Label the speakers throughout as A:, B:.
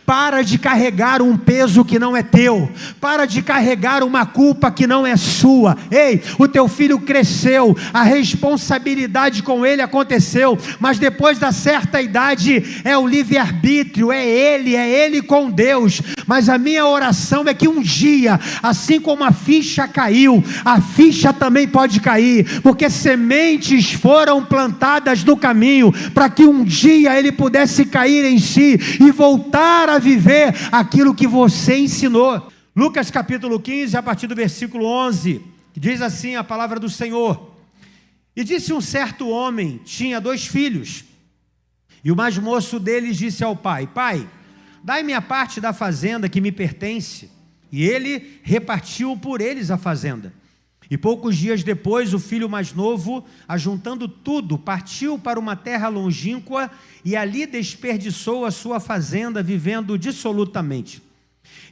A: Para de carregar um peso que não é teu. Para de carregar uma culpa que não é sua. Ei, o teu filho cresceu, a responsabilidade com ele aconteceu, mas depois da certa idade é o livre-arbítrio, é ele com Deus. Mas a minha oração é que um dia, assim como a ficha caiu, a ficha também pode cair, porque sementes foram plantadas no caminho, para que um dia ele pudesse cair em si e voltar a viver aquilo que você ensinou. Lucas capítulo 15, a partir do versículo 11, diz assim a palavra do Senhor: e disse um certo homem, tinha 2 filhos, e o mais moço deles disse ao pai: pai, dai-me a parte da fazenda que me pertence. E ele repartiu por eles a fazenda. E poucos dias depois, o filho mais novo, ajuntando tudo, partiu para uma terra longínqua e ali desperdiçou a sua fazenda, vivendo dissolutamente.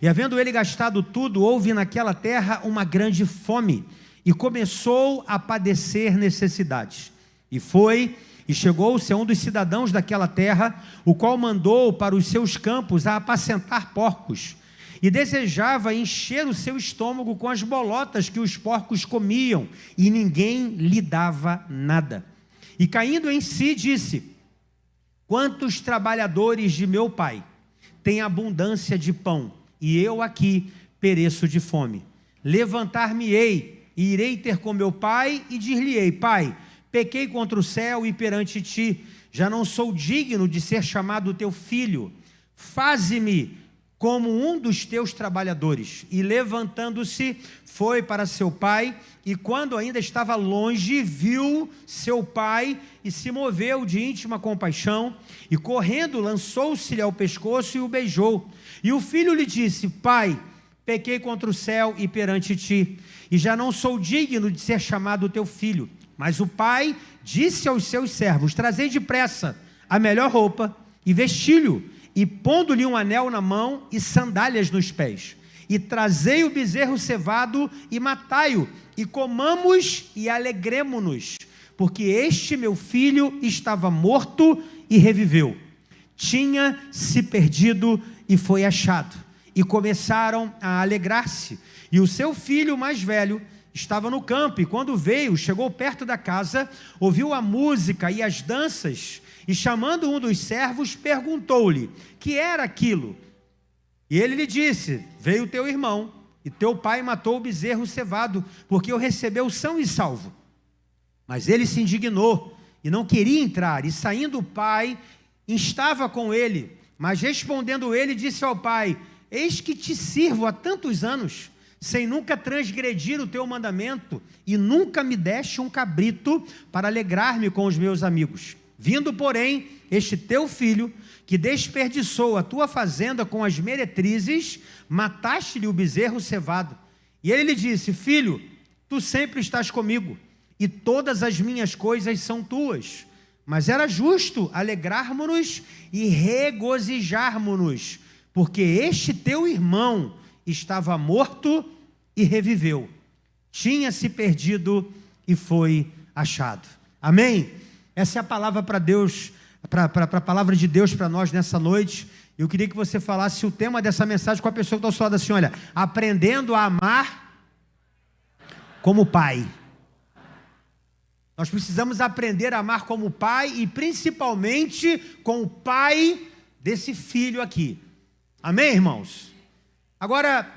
A: E havendo ele gastado tudo, houve naquela terra uma grande fome, e começou a padecer necessidades. E foi, e chegou-se a um dos cidadãos daquela terra, o qual mandou para os seus campos a apacentar porcos, e desejava encher o seu estômago com as bolotas que os porcos comiam, e ninguém lhe dava nada. E caindo em si, disse: quantos trabalhadores de meu pai têm abundância de pão, e eu aqui pereço de fome. Levantar-me-ei, e irei ter com meu pai, e dir-lhe-ei: pai, pequei contra o céu e perante ti, já não sou digno de ser chamado teu filho. Faze-me como um dos teus trabalhadores. E levantando-se, foi para seu pai, e quando ainda estava longe, viu seu pai, e se moveu de íntima compaixão, e correndo, lançou-se-lhe ao pescoço e o beijou. E o filho lhe disse: pai, pequei contra o céu e perante ti, e já não sou digno de ser chamado teu filho. Mas o pai disse aos seus servos: trazei depressa a melhor roupa, e vesti-lho, e pondo-lhe um anel na mão e sandálias nos pés, e trazei o bezerro cevado e matai-o, e comamos e alegremo-nos, porque este meu filho estava morto e reviveu, tinha se perdido e foi achado. E começaram a alegrar-se. E o seu filho mais velho estava no campo, e quando veio, chegou perto da casa, ouviu a música e as danças, e chamando um dos servos, perguntou-lhe: que era aquilo? E ele lhe disse: veio teu irmão, e teu pai matou o bezerro cevado, porque o recebeu são e salvo. Mas ele se indignou, e não queria entrar, e saindo o pai, estava com ele. Mas respondendo ele, disse ao pai: eis que te sirvo há tantos anos, sem nunca transgredir o teu mandamento, e nunca me deste um cabrito para alegrar-me com os meus amigos. Vindo, porém, este teu filho, que desperdiçou a tua fazenda com as meretrizes, mataste-lhe o bezerro cevado. E ele lhe disse: filho, tu sempre estás comigo, e todas as minhas coisas são tuas. Mas era justo alegrarmos-nos e regozijarmos-nos, porque este teu irmão estava morto e reviveu, tinha se perdido e foi achado. Amém? Essa é a palavra para Deus, para a palavra de Deus para nós nessa noite. Eu queria que você falasse o tema dessa mensagem com a pessoa que está ao seu lado assim: olha, aprendendo a amar como pai. Nós precisamos aprender a amar como pai, e principalmente com o pai desse filho aqui. Amém, irmãos? Agora,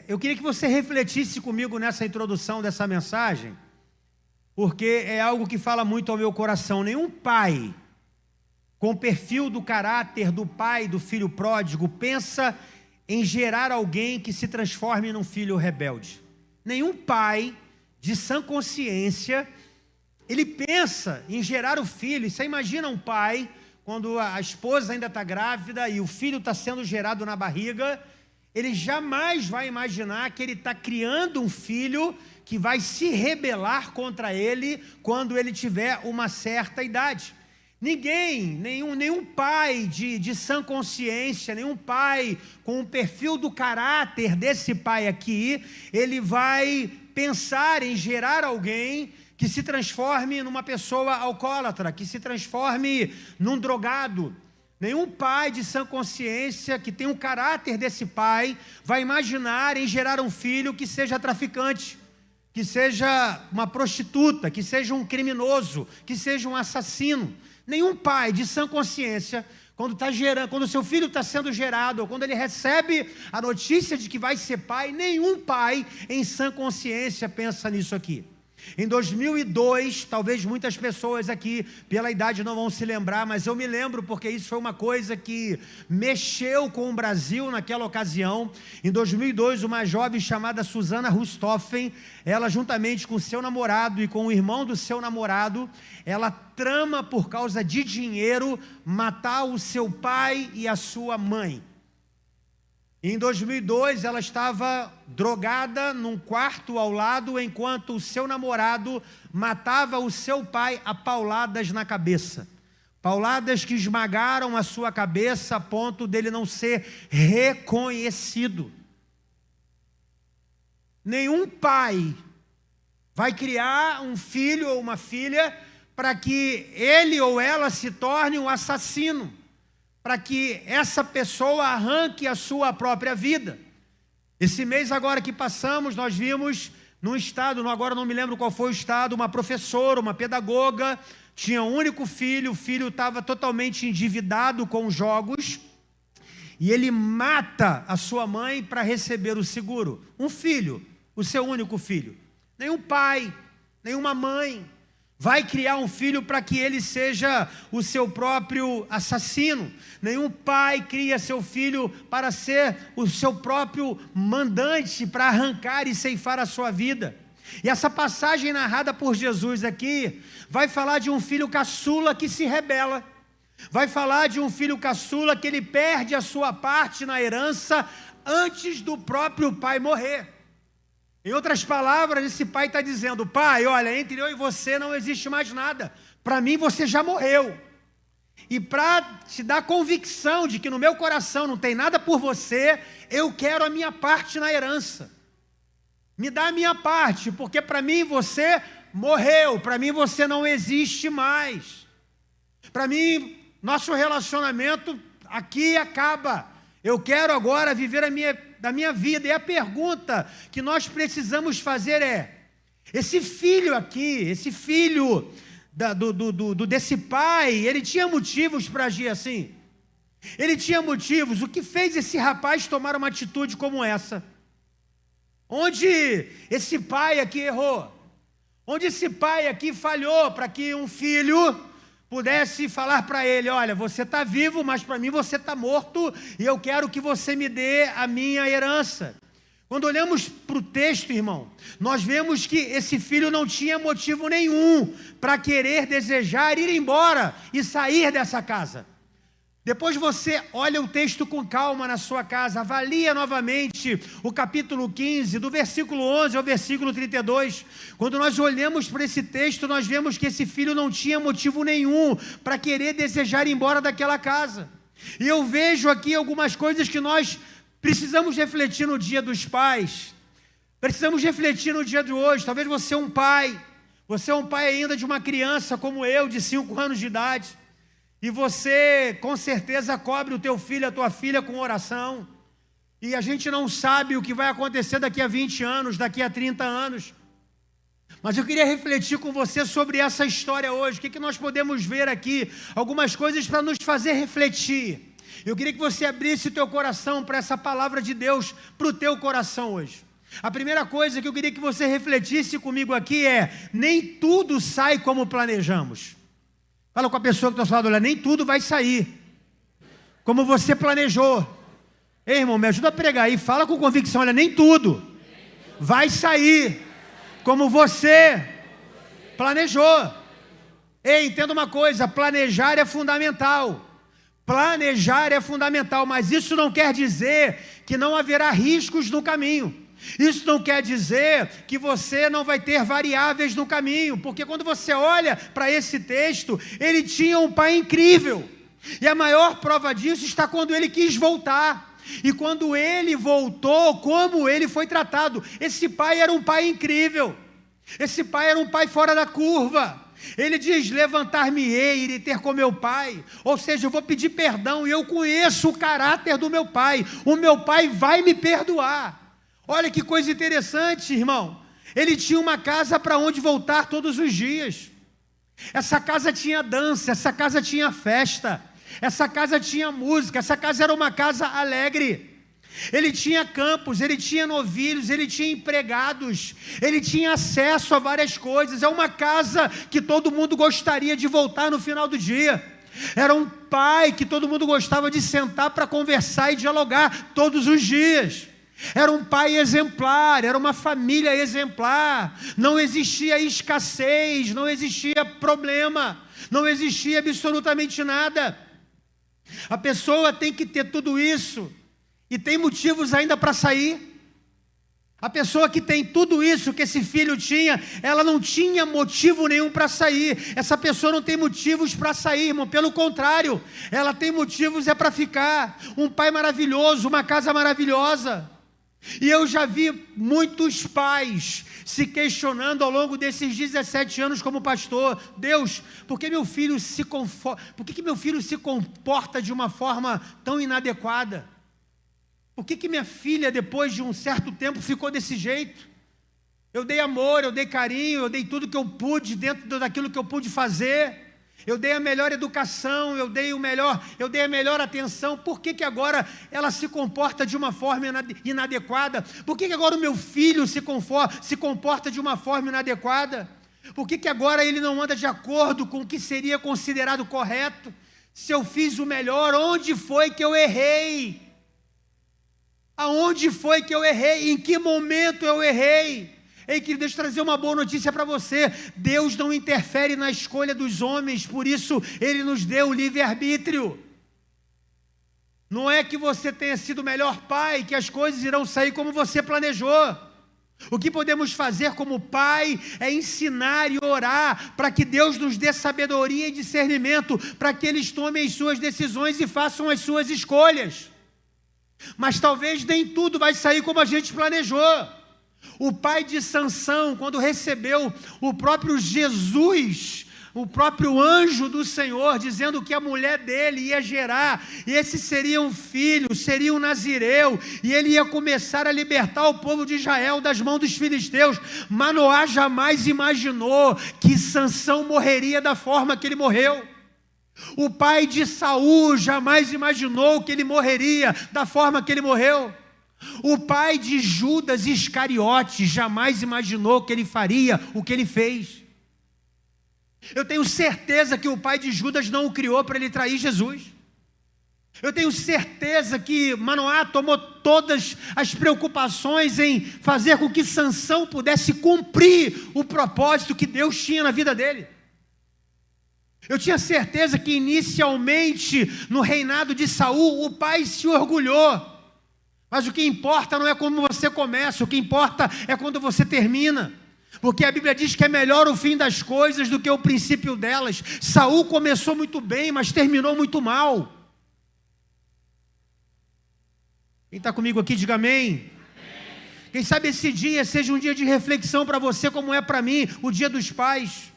A: eu queria que você refletisse comigo nessa introdução dessa mensagem, porque é algo que fala muito ao meu coração. Nenhum pai com o perfil do caráter do pai do filho pródigo pensa em gerar alguém que se transforme num filho rebelde. Nenhum pai de sã consciência, ele pensa em gerar o filho. Você imagina um pai, quando a esposa ainda está grávida e o filho está sendo gerado na barriga, ele jamais vai imaginar que ele está criando um filho que vai se rebelar contra ele quando ele tiver uma certa idade. Nenhum pai de sã consciência, nenhum pai com o perfil do caráter desse pai aqui, ele vai pensar em gerar alguém que se transforme numa pessoa alcoólatra, que se transforme num drogado. Nenhum pai de sã consciência, que tem o caráter desse pai, vai imaginar em gerar um filho que seja traficante, que seja uma prostituta, que seja um criminoso, que seja um assassino. Nenhum pai de sã consciência, quando o seu filho está sendo gerado, ou quando ele recebe a notícia de que vai ser pai, nenhum pai em sã consciência pensa nisso aqui. Em 2002, talvez muitas pessoas aqui, pela idade, não vão se lembrar, mas eu me lembro porque isso foi uma coisa que mexeu com o Brasil naquela ocasião. Em 2002, uma jovem chamada Susana Rustoffen, ela juntamente com seu namorado e com o irmão do seu namorado, ela trama por causa de dinheiro matar o seu pai e a sua mãe. Em 2002, ela estava drogada num quarto ao lado, enquanto o seu namorado matava o seu pai a pauladas na cabeça. Pauladas que esmagaram a sua cabeça a ponto dele não ser reconhecido. Nenhum pai vai criar um filho ou uma filha para que ele ou ela se torne um assassino, para que essa pessoa arranque a sua própria vida. Esse mês agora que passamos, nós vimos num estado, agora não me lembro qual foi o estado, uma professora, uma pedagoga, tinha um único filho, o filho estava totalmente endividado com jogos, e ele mata a sua mãe para receber o seguro. Um filho, o seu único filho. Nenhum pai, nenhuma mãe vai criar um filho para que ele seja o seu próprio assassino. Nenhum pai cria seu filho para ser o seu próprio mandante, para arrancar e ceifar a sua vida. E essa passagem narrada por Jesus aqui, vai falar de um filho caçula que se rebela. Vai falar de um filho caçula que ele perde a sua parte na herança antes do próprio pai morrer. Em outras palavras, esse pai está dizendo: pai, olha, entre eu e você não existe mais nada. Para mim você já morreu. E para te dar convicção de que no meu coração não tem nada por você, eu quero a minha parte na herança. Me dá a minha parte, porque para mim você morreu, para mim você não existe mais. Para mim, nosso relacionamento aqui acaba. Eu quero agora viver da minha vida. E a pergunta que nós precisamos fazer é: esse filho aqui, esse filho desse pai, ele tinha motivos para agir assim? Ele tinha motivos? O que fez esse rapaz tomar uma atitude como essa? Onde esse pai aqui errou? Onde esse pai aqui falhou para que um filho pudesse falar para ele: olha, você está vivo, mas para mim você está morto, e eu quero que você me dê a minha herança. Quando olhamos para o texto, irmão, nós vemos que esse filho não tinha motivo nenhum para querer, desejar ir embora e sair dessa casa. Depois você olha o texto com calma na sua casa, avalia novamente o capítulo 15, do versículo 11 ao versículo 32. Quando nós olhamos para esse texto, nós vemos que esse filho não tinha motivo nenhum para querer desejar ir embora daquela casa. E eu vejo aqui algumas coisas que nós precisamos refletir no dia dos pais. Precisamos refletir no dia de hoje. Talvez você é um pai ainda de uma criança como eu, de 5 anos de idade. E você, com certeza, cobre o teu filho, a tua filha com oração. E a gente não sabe o que vai acontecer daqui a 20 anos, daqui a 30 anos. Mas eu queria refletir com você sobre essa história hoje. O que nós podemos ver aqui? Algumas coisas para nos fazer refletir. Eu queria que você abrisse o teu coração para essa palavra de Deus, para o teu coração hoje. A primeira coisa que eu queria que você refletisse comigo aqui é: nem tudo sai como planejamos. Fala com a pessoa que está ao seu lado: olha, nem tudo vai sair como você planejou. Ei, irmão, me ajuda a pregar aí, fala com convicção: olha, nem tudo vai sair como você planejou. Ei, entenda uma coisa: planejar é fundamental. Planejar é fundamental, mas isso não quer dizer que não haverá riscos no caminho. Isso não quer dizer que você não vai ter variáveis no caminho, porque quando você olha para esse texto, ele tinha um pai incrível, e a maior prova disso está quando ele quis voltar, e quando ele voltou, como ele foi tratado. Esse pai era um pai incrível, esse pai era um pai fora da curva, Ele diz: levantar-me-ei, irei ter com meu pai. Ou seja, eu vou pedir perdão, e eu conheço o caráter do meu pai. O meu pai vai me perdoar. Olha que coisa interessante, irmão. Ele tinha uma casa para onde voltar todos os dias. Essa casa tinha dança, essa casa tinha festa, essa casa tinha música, essa casa era uma casa alegre. Ele tinha campos, ele tinha novilhos, ele tinha empregados, ele tinha acesso a várias coisas. É uma casa que todo mundo gostaria de voltar no final do dia. Era um pai que todo mundo gostava de sentar para conversar e dialogar todos os dias. Era um pai exemplar, era uma família exemplar. Não existia escassez, não existia problema, não existia absolutamente nada. A pessoa tem que ter tudo isso e tem motivos ainda para sair. A pessoa que tem tudo isso que esse filho tinha, ela não tinha motivo nenhum para sair. Essa pessoa não tem motivos para sair, irmão. Pelo contrário, ela tem motivos para ficar. Um pai maravilhoso, uma casa maravilhosa. E eu já vi muitos pais se questionando ao longo desses 17 anos como pastor: Deus, por que meu filho por que meu filho se comporta de uma forma tão inadequada? Por que minha filha, depois de um certo tempo, ficou desse jeito? Eu dei amor, eu dei carinho, eu dei tudo que eu pude dentro daquilo que eu pude fazer. Eu dei a melhor educação, eu dei a melhor atenção. Por que agora ela se comporta de uma forma inadequada? Por que agora o meu filho se comporta de uma forma inadequada? Por que agora ele não anda de acordo com o que seria considerado correto? Se eu fiz o melhor, onde foi que eu errei? Aonde foi que eu errei? Em que momento eu errei? Ei, querido, deixa eu trazer uma boa notícia para você. Deus não interfere na escolha dos homens, por isso Ele nos deu o livre-arbítrio. Não é que você tenha sido o melhor pai, que as coisas irão sair como você planejou. O que podemos fazer como pai é ensinar e orar para que Deus nos dê sabedoria e discernimento, para que eles tomem as suas decisões e façam as suas escolhas. Mas talvez nem tudo vai sair como a gente planejou. O pai de Sansão, quando recebeu o próprio Jesus, o próprio anjo do Senhor, dizendo que a mulher dele ia gerar, e esse seria um filho, seria um nazireu, e ele ia começar a libertar o povo de Israel das mãos dos filisteus. Manoá jamais imaginou que Sansão morreria da forma que ele morreu. O pai de Saul jamais imaginou que ele morreria da forma que ele morreu. O pai de Judas Iscariote jamais imaginou que ele faria o que ele fez. Eu tenho certeza que o pai de Judas não o criou para ele trair Jesus. Eu tenho certeza que Manoá tomou todas as preocupações em fazer com que Sansão pudesse cumprir o propósito que Deus tinha na vida dele. Eu tinha certeza que inicialmente no reinado de Saul o pai se orgulhou, mas o que importa não é como você começa, o que importa é quando você termina, porque a Bíblia diz que é melhor o fim das coisas do que o princípio delas. Saul começou muito bem, mas terminou muito mal. Quem está comigo aqui, diga amém. Quem sabe esse dia seja um dia de reflexão para você, como é para mim o dia dos pais.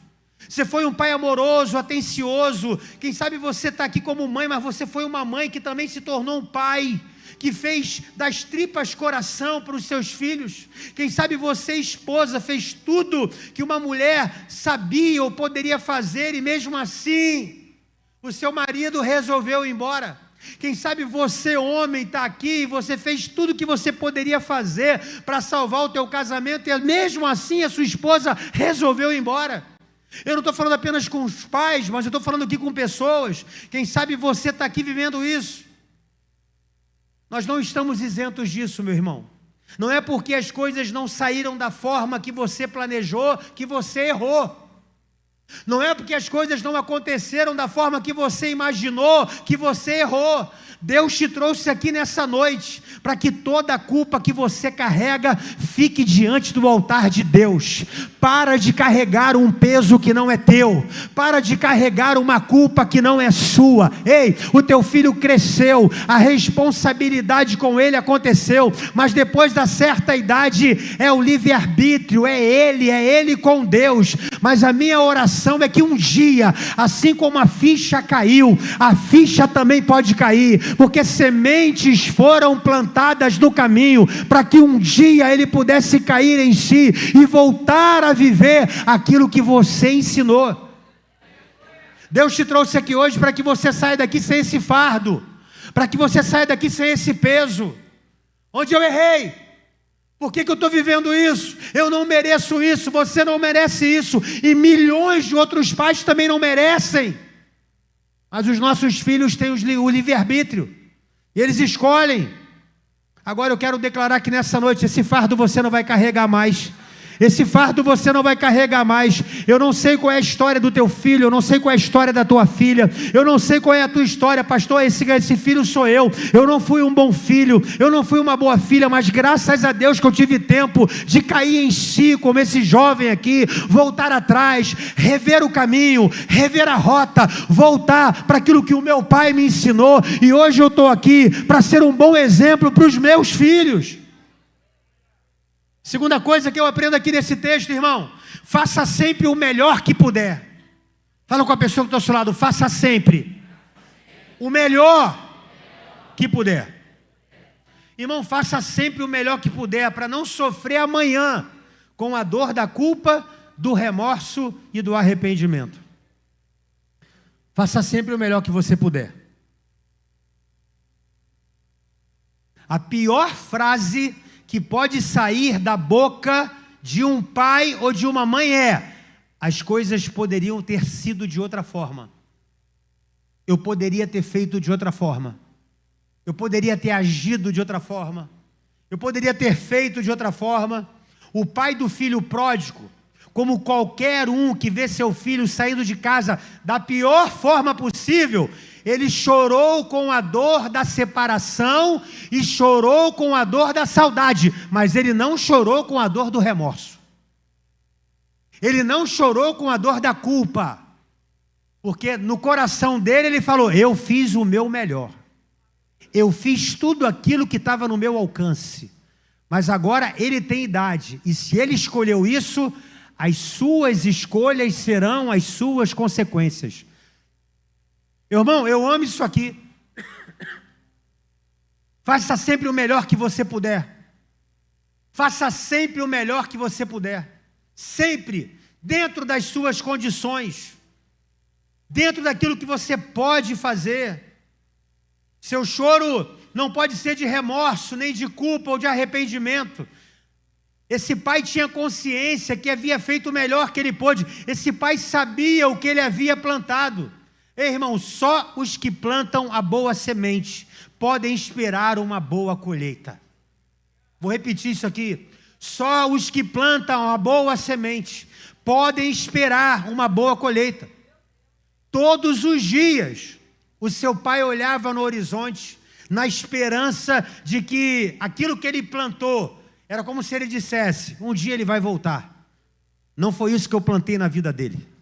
A: Você foi um pai amoroso, atencioso. Quem sabe você está aqui como mãe, mas você foi uma mãe que também se tornou um pai, que fez das tripas coração para os seus filhos. Quem sabe você, esposa, fez tudo que uma mulher sabia ou poderia fazer, e mesmo assim o seu marido resolveu ir embora. Quem sabe você, homem, está aqui e você fez tudo que você poderia fazer para salvar o teu casamento, e mesmo assim a sua esposa resolveu ir embora. Eu não estou falando apenas com os pais, mas eu estou falando aqui com pessoas. Quem sabe você está aqui vivendo isso. Nós não estamos isentos disso, meu irmão. Não é porque as coisas não saíram da forma que você planejou que você errou. Não é porque as coisas não aconteceram da forma que você imaginou que você errou. Deus te trouxe aqui nessa noite para que toda a culpa que você carrega fique diante do altar de Deus. Para de carregar um peso que não é teu. Para de carregar uma culpa que não é sua. Ei, o teu filho cresceu, a responsabilidade com ele aconteceu, mas depois da certa idade é o livre-arbítrio, é ele com Deus. Mas a minha oração oração é que um dia, assim como a ficha caiu, a ficha também pode cair, porque sementes foram plantadas no caminho, para que um dia ele pudesse cair em si, e voltar a viver aquilo que você ensinou. Deus te trouxe aqui hoje para que você saia daqui sem esse fardo, para que você saia daqui sem esse peso. Onde eu errei? Por que eu estou vivendo isso? Eu não mereço isso, você não merece isso, e milhões de outros pais também não merecem. Mas os nossos filhos têm o livre-arbítrio, e eles escolhem. Agora eu quero declarar que nessa noite, esse fardo você não vai carregar mais. Esse fardo você não vai carregar mais. Eu não sei qual é a história do teu filho, eu não sei qual é a história da tua filha, eu não sei qual é a tua história, pastor, esse filho sou eu não fui um bom filho, eu não fui uma boa filha, mas graças a Deus que eu tive tempo de cair em si, como esse jovem aqui, voltar atrás, rever o caminho, rever a rota, voltar para aquilo que o meu pai me ensinou, e hoje eu estou aqui para ser um bom exemplo para os meus filhos. Segunda coisa que eu aprendo aqui nesse texto, irmão, faça sempre o melhor que puder. Fala com a pessoa que está ao seu lado, faça sempre o melhor que puder. Irmão, faça sempre o melhor que puder, para não sofrer amanhã com a dor da culpa, do remorso e do arrependimento. Faça sempre o melhor que você puder. A pior frase que pode sair da boca de um pai ou de uma mãe as coisas poderiam ter sido de outra forma. Eu poderia ter feito de outra forma. Eu poderia ter agido de outra forma. Eu poderia ter feito de outra forma. O pai do filho pródigo, como qualquer um que vê seu filho saindo de casa da pior forma possível, ele chorou com a dor da separação e chorou com a dor da saudade, mas ele não chorou com a dor do remorso. Ele não chorou com a dor da culpa, porque no coração dele ele falou: eu fiz o meu melhor, eu fiz tudo aquilo que estava no meu alcance, mas agora ele tem idade, e se ele escolheu isso, as suas escolhas serão as suas consequências. Irmão, eu amo isso aqui. Faça sempre o melhor que você puder. Faça sempre o melhor que você puder. Sempre, dentro das suas condições, dentro daquilo que você pode fazer. Seu choro não pode ser de remorso, nem de culpa ou de arrependimento. Esse pai tinha consciência que havia feito o melhor que ele pôde. Esse pai sabia o que ele havia plantado. Ei, irmão, só os que plantam a boa semente podem esperar uma boa colheita. Vou repetir isso aqui. Só os que plantam a boa semente podem esperar uma boa colheita. Todos os dias, o seu pai olhava no horizonte, na esperança de que aquilo que ele plantou, era como se ele dissesse: um dia ele vai voltar. Não foi isso que eu plantei na vida dele.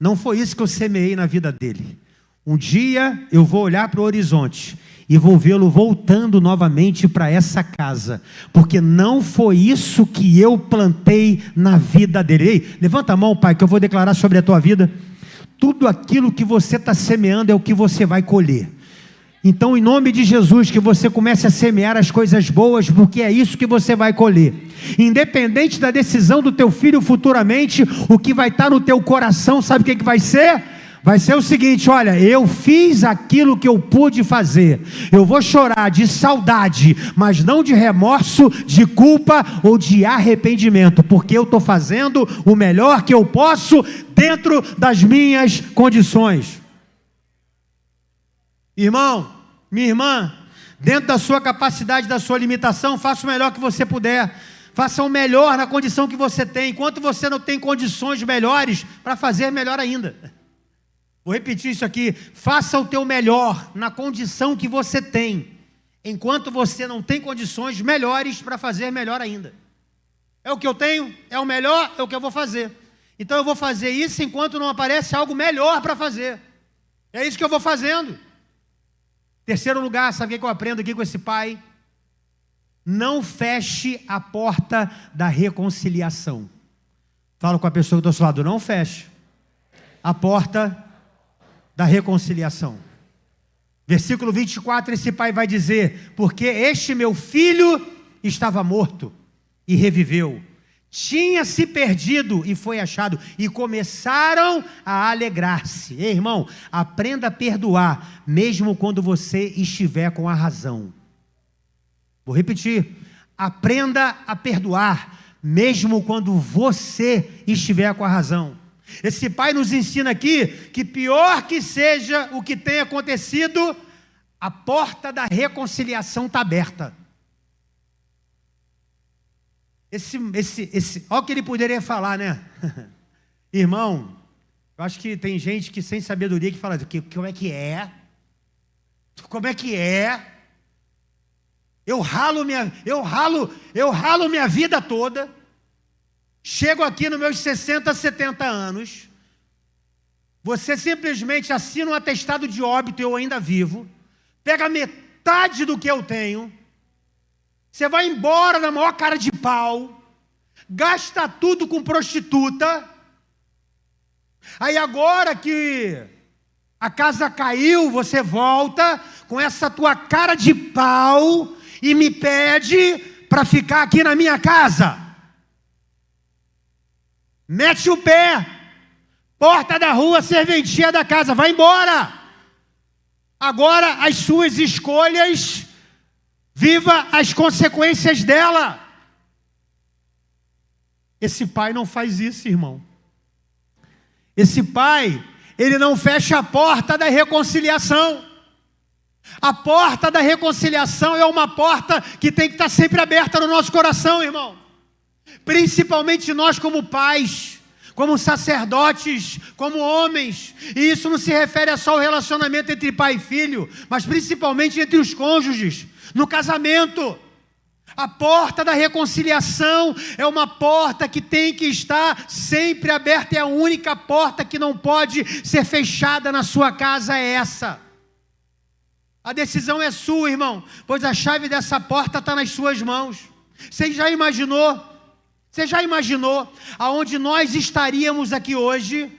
A: Não foi isso que eu semeei na vida dele. Um dia eu vou olhar para o horizonte e vou vê-lo voltando novamente para essa casa, porque não foi isso que eu plantei na vida dele. Ei, levanta a mão, pai, que eu vou declarar sobre a tua vida. Tudo aquilo que você está semeando é o que você vai colher. Então, em nome de Jesus, que você comece a semear as coisas boas, porque é isso que você vai colher. Independente da decisão do teu filho futuramente, o que vai estar no teu coração, sabe o que vai ser? Vai ser o seguinte: olha, eu fiz aquilo que eu pude fazer. Eu vou chorar de saudade, mas não de remorso, de culpa ou de arrependimento, porque eu estou fazendo o melhor que eu posso dentro das minhas condições. Irmão, minha irmã, dentro da sua capacidade, da sua limitação, faça o melhor que você puder. Faça o melhor na condição que você tem. Enquanto você não tem condições melhores, para fazer melhor ainda. Vou repetir isso aqui. Faça o teu melhor na condição que você tem, enquanto você não tem condições melhores para fazer melhor ainda. É o que eu tenho, é o melhor, é o que eu vou fazer. Então eu vou fazer isso enquanto não aparece algo melhor para fazer. É isso que eu vou fazendo. Terceiro lugar, sabe o que eu aprendo aqui com esse pai? Não feche a porta da reconciliação. Fala com a pessoa que está ao seu lado: não feche a porta da reconciliação. Versículo 24, esse pai vai dizer: porque este meu filho estava morto e reviveu, tinha se perdido e foi achado, e começaram a alegrar-se. Ei, irmão, aprenda a perdoar, mesmo quando você estiver com a razão. Vou repetir: aprenda a perdoar, mesmo quando você estiver com a razão. Esse pai nos ensina aqui que, pior que seja o que tenha acontecido, a porta da reconciliação está aberta. Olha o que ele poderia falar, né? Irmão, eu acho que tem gente que sem sabedoria que fala: como é que é? Como é que é? Eu ralo minha vida toda, chego aqui nos meus 60, 70 anos, você simplesmente assina um atestado de óbito, eu ainda vivo, pega metade do que eu tenho, você vai embora na maior cara de pau, gasta tudo com prostituta, aí agora que a casa caiu, você volta com essa tua cara de pau e me pede para ficar aqui na minha casa. Mete o pé, porta da rua, serventia da casa, vai embora. Agora as suas escolhas, viva as consequências dela. Esse pai não faz isso, irmão. Esse pai, ele não fecha a porta da reconciliação. A porta da reconciliação é uma porta que tem que estar sempre aberta no nosso coração, irmão. Principalmente nós como pais, como sacerdotes, como homens. E isso não se refere só ao relacionamento entre pai e filho, mas principalmente entre os cônjuges, no casamento. A porta da reconciliação é uma porta que tem que estar sempre aberta, é a única porta que não pode ser fechada na sua casa, é essa. A decisão é sua, irmão, pois a chave dessa porta está nas suas mãos. Você já imaginou aonde nós estaríamos aqui hoje,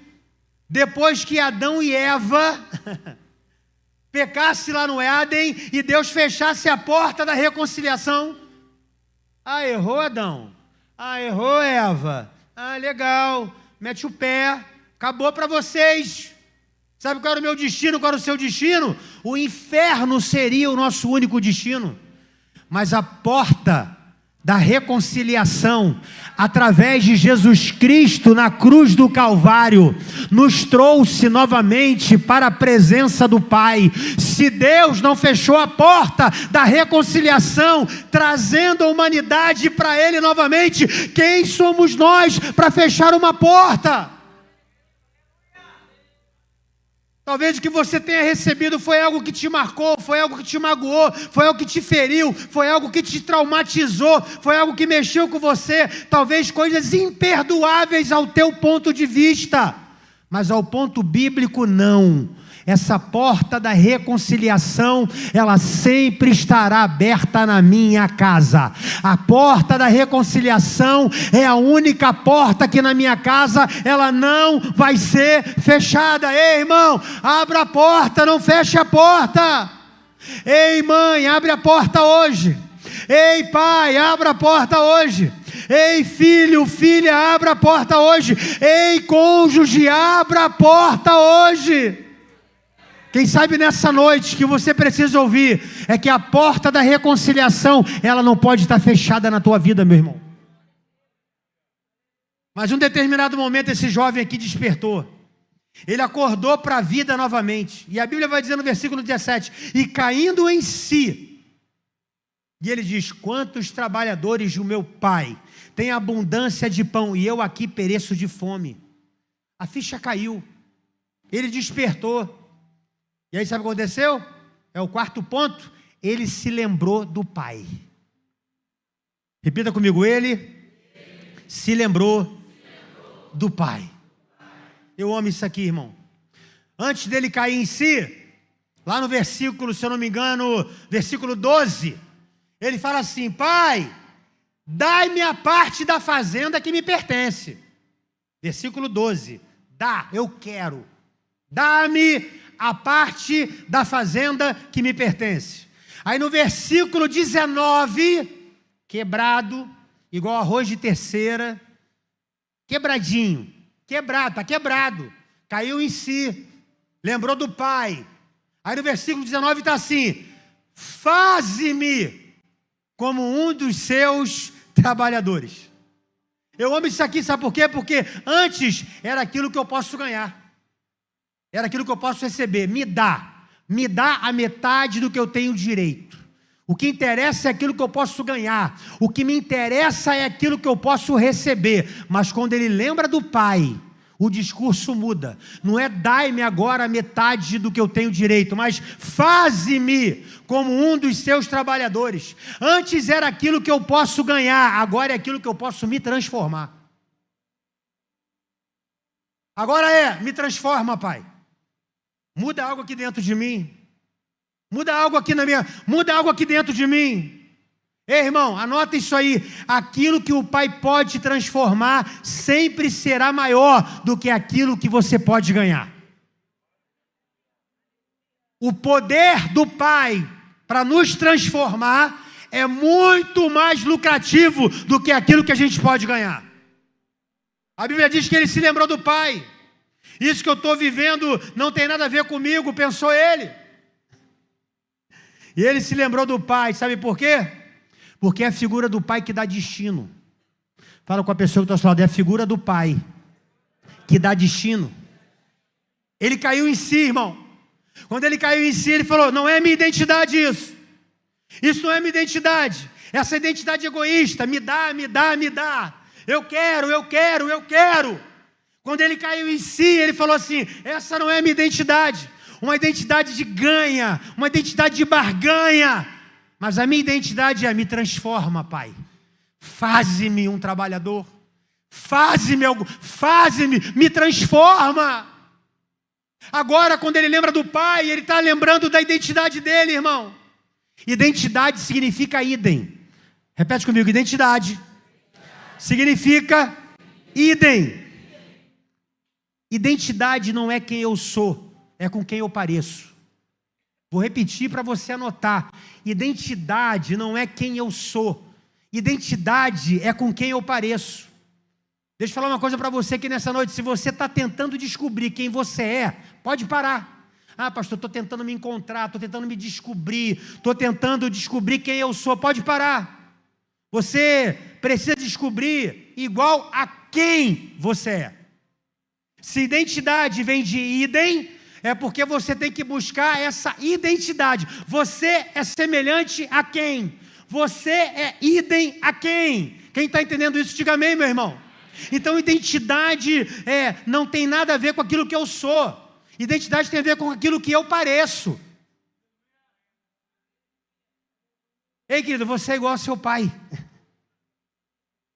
A: depois que Adão e Eva pecasse lá no Éden e Deus fechasse a porta da reconciliação? Ah, errou Adão. Ah, errou Eva. Ah, legal. Mete o pé. Acabou para vocês. Sabe qual era o meu destino? Qual era o seu destino? O inferno seria o nosso único destino. Mas a porta da reconciliação, através de Jesus Cristo na cruz do Calvário, nos trouxe novamente para a presença do Pai. Se Deus não fechou a porta da reconciliação, trazendo a humanidade para Ele novamente, quem somos nós para fechar uma porta? Talvez o que você tenha recebido foi algo que te marcou, foi algo que te magoou, foi algo que te feriu, foi algo que te traumatizou, foi algo que mexeu com você, talvez coisas imperdoáveis ao teu ponto de vista, mas ao ponto bíblico não. Essa porta da reconciliação, ela sempre estará aberta na minha casa. A porta da reconciliação é a única porta que na minha casa ela não vai ser fechada. Ei, irmão, abra a porta, não feche a porta. Ei, mãe, abre a porta hoje. Ei, pai, abra a porta hoje. Ei, filho, filha, abra a porta hoje. Ei, cônjuge, abra a porta hoje. Quem sabe nessa noite que você precisa ouvir é que a porta da reconciliação, ela não pode estar fechada na tua vida, meu irmão. Mas em um determinado momento esse jovem aqui despertou. Ele acordou para a vida novamente. E a Bíblia vai dizer no versículo 17, e caindo em si, e ele diz: quantos trabalhadores do meu pai têm abundância de pão e eu aqui pereço de fome. A ficha caiu. Ele despertou. E aí sabe o que aconteceu? É o quarto ponto. Ele se lembrou do pai. Repita comigo: ele se lembrou do pai. Eu amo isso aqui, irmão. Antes dele cair em si, lá no versículo, se eu não me engano, versículo 12, ele fala assim: pai, dai-me a parte da fazenda que me pertence. Versículo 12, Dá, eu quero. Dá-me a parte da fazenda que me pertence. Aí no versículo 19, quebrado, igual arroz de terceira, quebradinho, quebrado, está quebrado, caiu em si, lembrou do pai. Aí no versículo 19 está assim: faze-me como um dos seus trabalhadores. Eu amo isso aqui, sabe por quê? Porque antes era aquilo que eu posso ganhar, era aquilo que eu posso receber. Me dá a metade do que eu tenho direito. O que interessa é aquilo que eu posso ganhar, o que me interessa é aquilo que eu posso receber. Mas quando ele lembra do pai, o discurso muda. Não é dai-me agora a metade do que eu tenho direito, mas faze-me como um dos seus trabalhadores. Antes era aquilo que eu posso ganhar, agora é aquilo que eu posso me transformar. Agora me transforma, pai. Muda algo aqui dentro de mim. Muda algo aqui dentro de mim. Ei, irmão, anota isso aí. Aquilo que o pai pode te transformar sempre será maior do que aquilo que você pode ganhar. O poder do pai para nos transformar é muito mais lucrativo do que aquilo que a gente pode ganhar. A Bíblia diz que ele se lembrou do pai. Isso que eu estou vivendo não tem nada a ver comigo, pensou ele. E ele se lembrou do pai, sabe por quê? Porque é a figura do pai que dá destino. Fala com a pessoa que está ao seu lado, é a figura do pai que dá destino. Ele caiu em si, irmão. Quando ele caiu em si, ele falou: não é minha identidade isso. Isso não é minha identidade. Essa identidade egoísta, me dá. Eu quero. Quando ele caiu em si, ele falou assim: essa não é minha identidade. Uma identidade de ganha, uma identidade de barganha. Mas a minha identidade é: me transforma, pai. Faze-me um trabalhador. Me transforma. Agora, quando ele lembra do pai, ele está lembrando da identidade dele, irmão. Identidade significa idem. Repete comigo: identidade significa idem. Identidade não é quem eu sou, é com quem eu pareço. Vou repetir para você anotar. Identidade não é quem eu sou. Identidade é com quem eu pareço. Deixa eu falar uma coisa para você aqui nessa noite. Se você está tentando descobrir quem você é, pode parar. Ah, pastor, estou tentando me encontrar, estou tentando me descobrir, estou tentando descobrir quem eu sou. Pode parar. Você precisa descobrir igual a quem você é. Se identidade vem de idem, é porque você tem que buscar essa identidade. Você é semelhante a quem? Você é idem a quem? Quem está entendendo isso, diga amém, meu irmão. Então identidade não tem nada a ver com aquilo que eu sou. Identidade tem a ver com aquilo que eu pareço. Ei, querido, você é igual ao seu pai.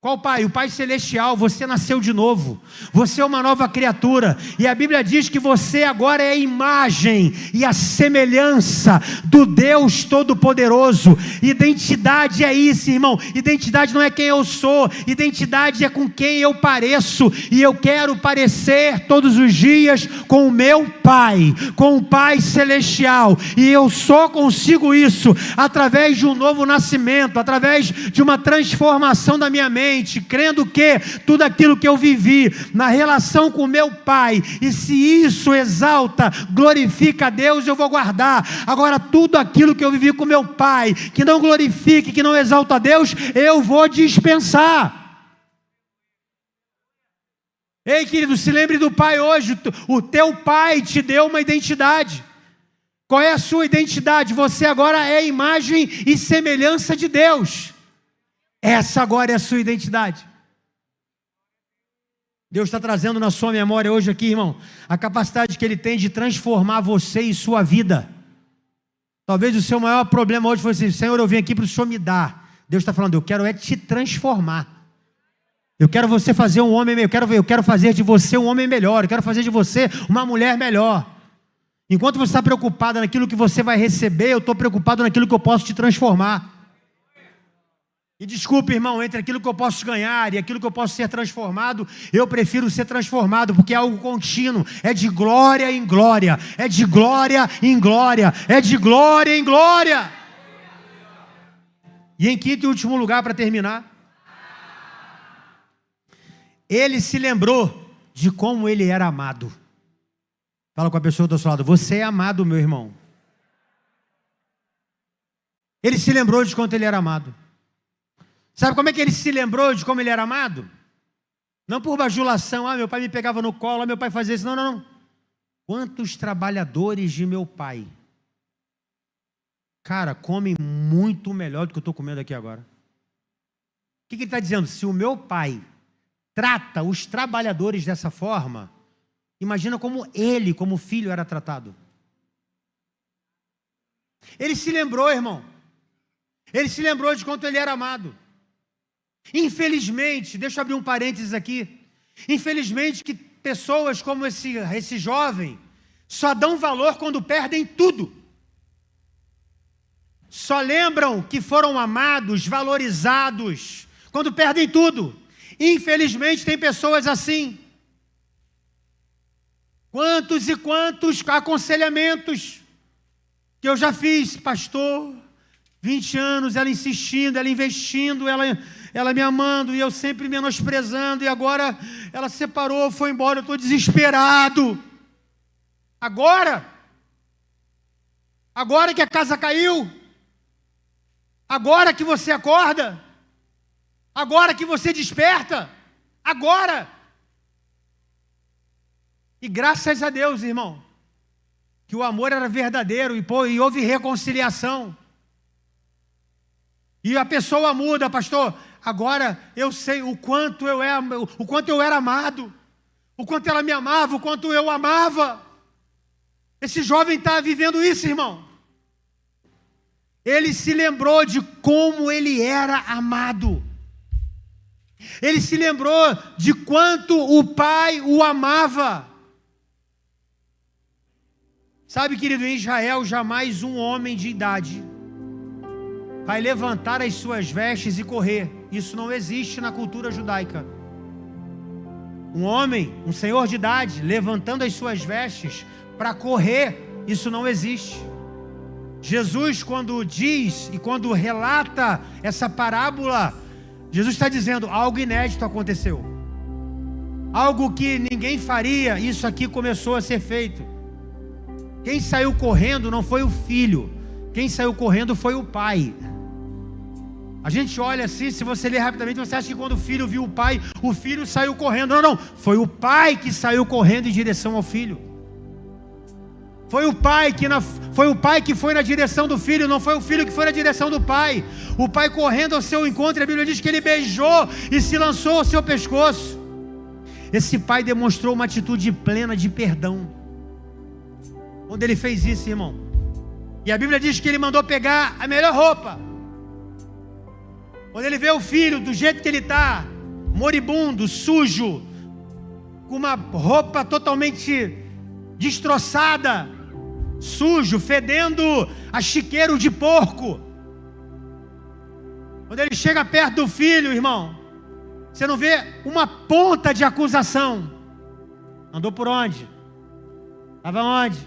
A: Qual pai? O Pai Celestial. Você nasceu de novo, você é uma nova criatura, e a Bíblia diz que você agora é a imagem e a semelhança do Deus Todo-Poderoso. Identidade é isso, irmão. Identidade não é quem eu sou, identidade é com quem eu pareço, e eu quero parecer todos os dias com o meu Pai, com o Pai Celestial, e eu só consigo isso através de um novo nascimento, através de uma transformação da minha mente, crendo que tudo aquilo que eu vivi na relação com meu pai, e se isso exalta, glorifica a Deus, eu vou guardar. Agora tudo aquilo que eu vivi com meu pai, que não glorifique, que não exalta a Deus, eu vou dispensar. Ei, querido, se lembre do pai hoje. O teu pai te deu uma identidade. Qual é a sua identidade? Você agora é imagem e semelhança de Deus. Essa agora é a sua identidade. Deus está trazendo na sua memória hoje aqui, irmão, a capacidade que Ele tem de transformar você e sua vida. Talvez o seu maior problema hoje foi assim: Senhor, eu vim aqui para o Senhor me dar. Deus está falando: eu quero te transformar. Eu quero você fazer um homem, eu quero fazer de você um homem melhor, eu quero fazer de você uma mulher melhor. Enquanto você está preocupado naquilo que você vai receber, eu estou preocupado naquilo que eu posso te transformar. E desculpe, irmão, entre aquilo que eu posso ganhar e aquilo que eu posso ser transformado, eu prefiro ser transformado, porque é algo contínuo, é de glória em glória, é de glória em glória, é de glória em glória. E em quinto e último lugar, para terminar, ele se lembrou de como ele era amado. Fala com a pessoa do seu lado: você é amado, meu irmão. Ele se lembrou de quanto ele era amado. Sabe como é que ele se lembrou de como ele era amado? Não por bajulação: meu pai me pegava no colo, meu pai fazia isso. Não, não, não. Quantos trabalhadores de meu pai, cara, comem muito melhor do que eu estou comendo aqui agora. O que ele está dizendo? Se o meu pai trata os trabalhadores dessa forma, imagina como ele, como filho, era tratado. Ele se lembrou, irmão. Ele se lembrou de quanto ele era amado. Infelizmente, deixa eu abrir um parênteses aqui. Infelizmente que pessoas como esse jovem só dão valor quando perdem tudo. Só lembram que foram amados, valorizados, quando perdem tudo. Infelizmente tem pessoas assim. Quantos e quantos aconselhamentos que eu já fiz, pastor, 20 anos, ela insistindo, ela investindo, ela me amando e eu sempre menosprezando, e agora ela separou, foi embora, eu estou desesperado. Agora que a casa caiu, agora que você acorda, agora que você desperta, agora. E graças a Deus, irmão, que o amor era verdadeiro e houve reconciliação. E a pessoa muda: pastor, agora eu sei o quanto eu era amado, o quanto ela me amava, o quanto eu amava. Esse jovem está vivendo isso, irmão. Ele se lembrou de como ele era amado. Ele se lembrou de quanto o pai o amava. Sabe, querido, em Israel jamais um homem de idade vai levantar as suas vestes e correr. Isso não existe na cultura judaica. Um homem, um senhor de idade, levantando as suas vestes para correr, isso não existe. Jesus, quando diz e quando relata essa parábola, Jesus está dizendo: algo inédito aconteceu. Algo que ninguém faria, isso aqui começou a ser feito. Quem saiu correndo não foi o filho, quem saiu correndo foi o pai. A gente olha assim, se você ler rapidamente, você acha que quando o filho viu o pai, o filho saiu correndo. Não, não, foi o pai que saiu correndo em direção ao filho. Foi o pai que foi na direção do filho, não foi o filho que foi na direção do pai. O pai correndo ao seu encontro, a Bíblia diz que ele beijou e se lançou ao seu pescoço. Esse pai demonstrou uma atitude plena de perdão quando ele fez isso, irmão. E a Bíblia diz que ele mandou pegar a melhor roupa. Quando ele vê o filho do jeito que ele está, moribundo, sujo, com uma roupa totalmente destroçada, sujo, fedendo a chiqueiro de porco. Quando ele chega perto do filho, irmão, você não vê uma ponta de acusação. Andou por onde? Estava onde?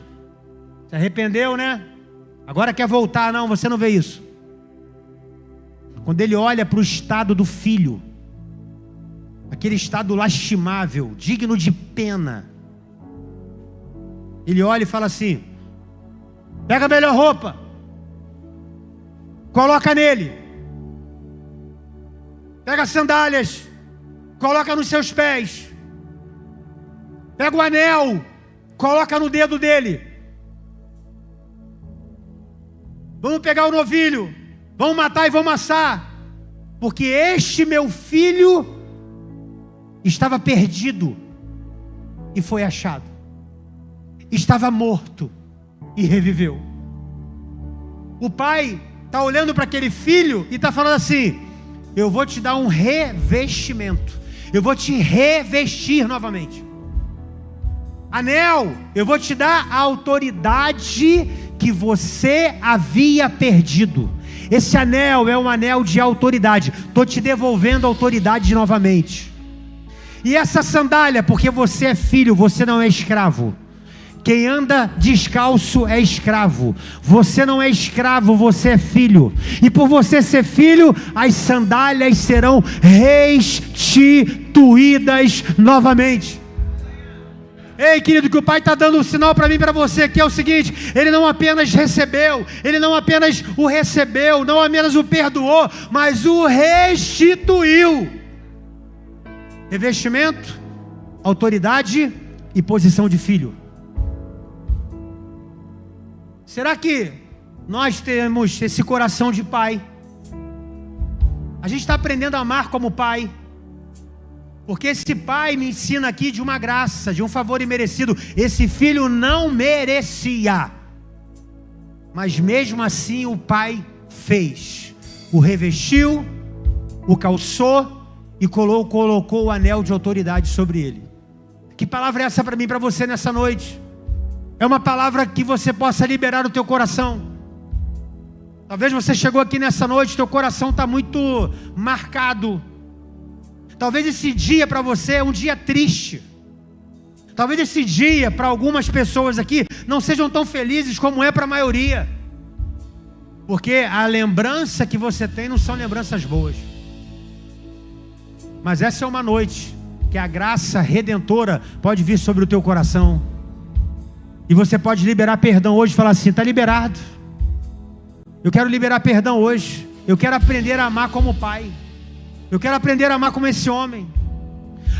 A: Se arrependeu, né? Agora quer voltar. Não, você não vê isso. Quando ele olha para o estado do filho, aquele estado lastimável, digno de pena, ele olha e fala assim: pega a melhor roupa, coloca nele, pega as sandálias, coloca nos seus pés, pega o anel, coloca no dedo dele, vamos pegar o novilho, vamos matar e vamos assar, porque este meu filho estava perdido e foi achado, estava morto e reviveu. O pai está olhando para aquele filho e está falando assim: eu vou te dar um revestimento, eu vou te revestir novamente. Anel, eu vou te dar a autoridade que você havia perdido. Esse anel é um anel de autoridade. Estou te devolvendo a autoridade novamente. E essa sandália, porque você é filho, você não é escravo. Quem anda descalço é escravo. Você não é escravo, você é filho. E por você ser filho, as sandálias serão restituídas novamente. Ei, querido, que o Pai está dando um sinal para mim e para você, que é o seguinte: Ele não apenas recebeu, Ele não apenas o recebeu, não apenas o perdoou, mas o restituiu. Revestimento, autoridade e posição de filho. Será que nós temos esse coração de pai? A gente está aprendendo a amar como pai. Porque esse pai me ensina aqui de uma graça, de um favor imerecido. Esse filho não merecia, mas mesmo assim o pai fez. O revestiu, o calçou e colocou o anel de autoridade sobre ele. Que palavra é essa para mim e para você nessa noite? É uma palavra que você possa liberar o teu coração. Talvez você chegou aqui nessa noite, teu coração está muito marcado. Talvez esse dia para você é um dia triste. Talvez esse dia para algumas pessoas aqui não sejam tão felizes como é para a maioria. Porque a lembrança que você tem não são lembranças boas. Mas essa é uma noite que a graça redentora pode vir sobre o teu coração. E você pode liberar perdão hoje e falar assim: está liberado. Eu quero liberar perdão hoje. Eu quero aprender a amar como pai. Eu quero aprender a amar como esse homem.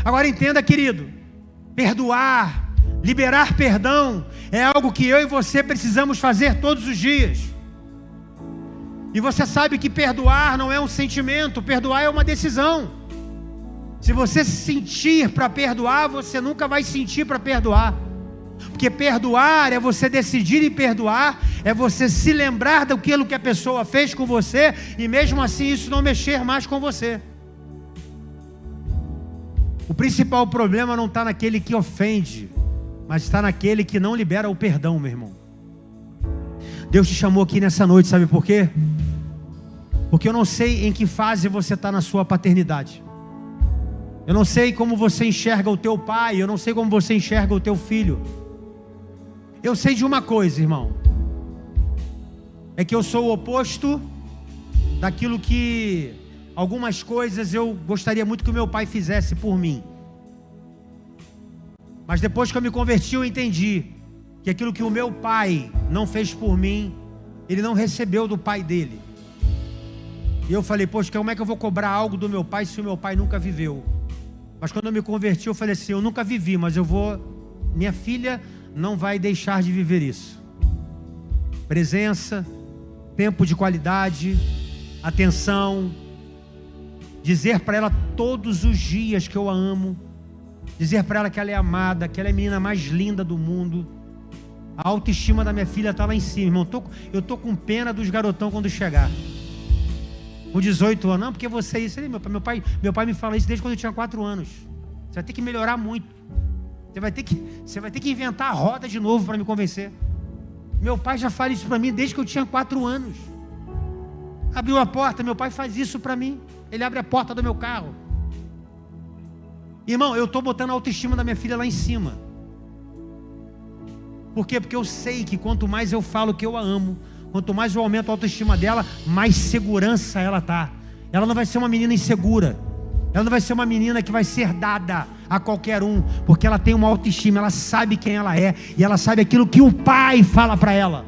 A: Agora entenda, querido, perdoar, liberar perdão é algo que eu e você precisamos fazer todos os dias. E você sabe que perdoar não é um sentimento, perdoar é uma decisão. Se você sentir para perdoar, você nunca vai sentir para perdoar. Porque perdoar é você decidir em perdoar, é você se lembrar daquilo que a pessoa fez com você, e mesmo assim isso não mexer mais com você. O principal problema não está naquele que ofende, mas está naquele que não libera o perdão, meu irmão. Deus te chamou aqui nessa noite, sabe por quê? Porque eu não sei em que fase você está na sua paternidade. Eu não sei como você enxerga o teu pai, eu não sei como você enxerga o teu filho. Eu sei de uma coisa, irmão, é que eu sou o oposto daquilo que algumas coisas eu gostaria muito que o meu pai fizesse por mim. Mas depois que eu me converti, eu entendi que aquilo que o meu pai não fez por mim, ele não recebeu do pai dele. E eu falei: poxa, como é que eu vou cobrar algo do meu pai se o meu pai nunca viveu? Mas quando eu me converti, eu falei assim: eu nunca vivi, mas eu vou, minha filha não vai deixar de viver isso. Presença, tempo de qualidade, atenção, dizer para ela todos os dias que eu a amo, dizer para ela que ela é amada, que ela é a menina mais linda do mundo. A autoestima da minha filha está lá em cima, irmão. Eu estou com pena dos garotão quando chegar. Com 18 anos, não, porque você é isso. Meu pai me fala isso desde quando eu tinha 4 anos. Você vai ter que melhorar muito. Você vai ter que inventar a roda de novo para me convencer. Meu pai já fala isso para mim desde que eu tinha 4 anos. Abriu a porta, meu pai faz isso para mim. Ele abre a porta do meu carro. Irmão, eu estou botando a autoestima da minha filha lá em cima. Por quê? Porque eu sei que quanto mais eu falo que eu a amo, quanto mais eu aumento a autoestima dela, mais segurança ela está. Ela não vai ser uma menina insegura. Ela não vai ser uma menina que vai ser dada a qualquer um, porque ela tem uma autoestima, ela sabe quem ela é, e ela sabe aquilo que o pai fala para ela.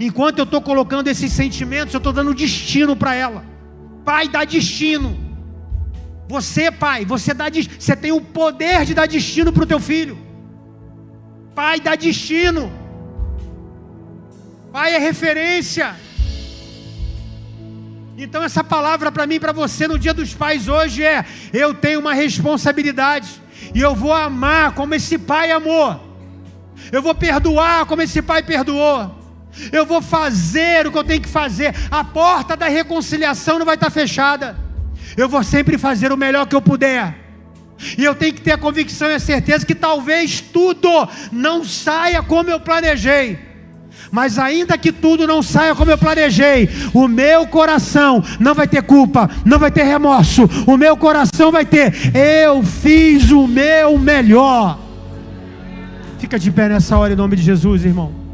A: Enquanto eu estou colocando esses sentimentos, eu estou dando destino para ela. Pai dá destino. Você, pai, você tem o poder de dar destino para o teu filho. Pai dá destino. Pai é referência. Então essa palavra para mim e para você no dia dos pais hoje é: eu tenho uma responsabilidade, e eu vou amar como esse pai amou. Eu vou perdoar como esse pai perdoou. Eu vou fazer o que eu tenho que fazer. A porta da reconciliação não vai estar fechada. Eu vou sempre fazer o melhor que eu puder. E eu tenho que ter a convicção e a certeza que talvez tudo não saia como eu planejei, Mas ainda que tudo não saia como eu planejei, o meu coração não vai ter culpa, não vai ter remorso. O meu coração vai ter: eu fiz o meu melhor. Fica de pé nessa hora em nome de Jesus, irmão.